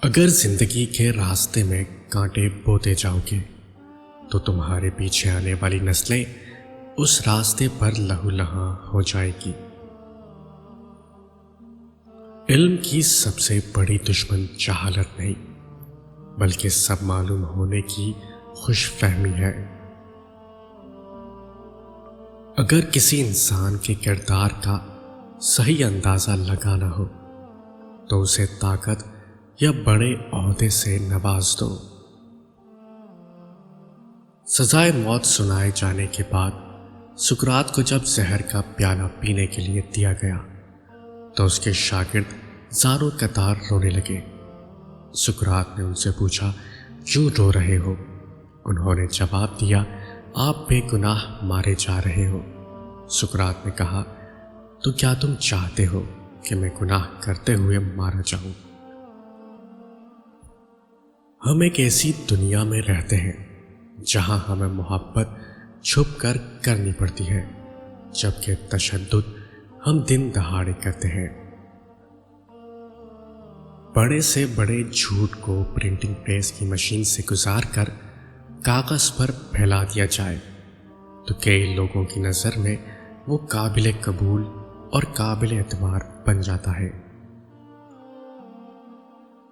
اگر زندگی کے راستے میں کانٹے بوتے جاؤ گے تو تمہارے پیچھے آنے والی نسلیں اس راستے پر لہو لہاں ہو جائے گی۔ علم کی سب سے بڑی دشمن جہالت نہیں بلکہ سب معلوم ہونے کی خوش فہمی ہے۔ اگر کسی انسان کے کردار کا صحیح اندازہ لگانا ہو تو اسے طاقت یا بڑے عہدے سے نواز دو۔ سزائے موت سنائے جانے کے بعد سقراط کو جب زہر کا پیالہ پینے کے لیے دیا گیا تو اس کے شاگرد زاروں قطار رونے لگے۔ سقراط نے ان سے پوچھا، کیوں رو رہے ہو؟ انہوں نے جواب دیا، آپ بے گناہ مارے جا رہے ہو۔ سقراط نے کہا، تو کیا تم چاہتے ہو کہ میں گناہ کرتے ہوئے مارا جاؤں؟ ہم ایک ایسی دنیا میں رہتے ہیں جہاں ہمیں محبت چھپ کر کرنی پڑتی ہے، جبکہ تشدد ہم دن دہاڑے کرتے ہیں۔ بڑے سے بڑے جھوٹ کو پرنٹنگ پریس کی مشین سے گزار کر کاغذ پر پھیلا دیا جائے تو کئی لوگوں کی نظر میں وہ قابل قبول اور قابل اعتبار بن جاتا ہے۔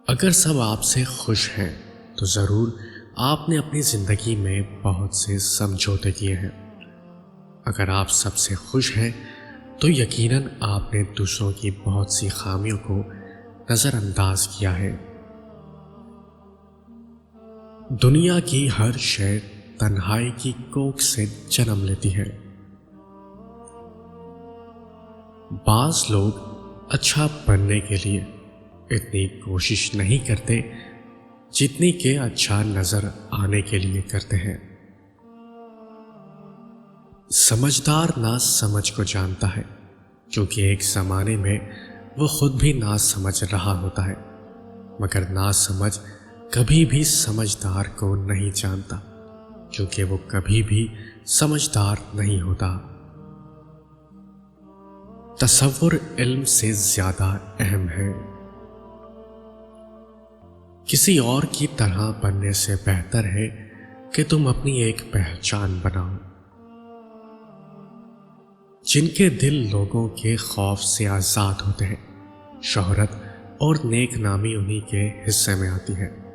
اگر سب آپ سے خوش ہیں تو ضرور آپ نے اپنی زندگی میں بہت سے سمجھوتے کیے ہیں۔ اگر آپ سب سے خوش ہیں تو یقیناً آپ نے دوسروں کی بہت سی خامیوں کو نظر انداز کیا ہے۔ دنیا کی ہر شے تنہائی کی کوکھ سے جنم لیتی ہے۔ بعض لوگ اچھا بننے کے لیے اتنی کوشش نہیں کرتے جتنی کہ اچھا نظر آنے کے لیے کرتے ہیں۔ سمجھدار نا سمجھ کو جانتا ہے کیونکہ ایک زمانے میں وہ خود بھی نا سمجھ رہا ہوتا ہے، مگر نا سمجھ کبھی بھی سمجھدار کو نہیں جانتا کیونکہ وہ کبھی بھی سمجھدار نہیں ہوتا۔ تصور علم سے زیادہ اہم ہے۔ کسی اور کی طرح بننے سے بہتر ہے کہ تم اپنی ایک پہچان بناؤ۔ جن کے دل لوگوں کے خوف سے آزاد ہوتے ہیں، شہرت اور نیک نامی انہی کے حصے میں آتی ہے۔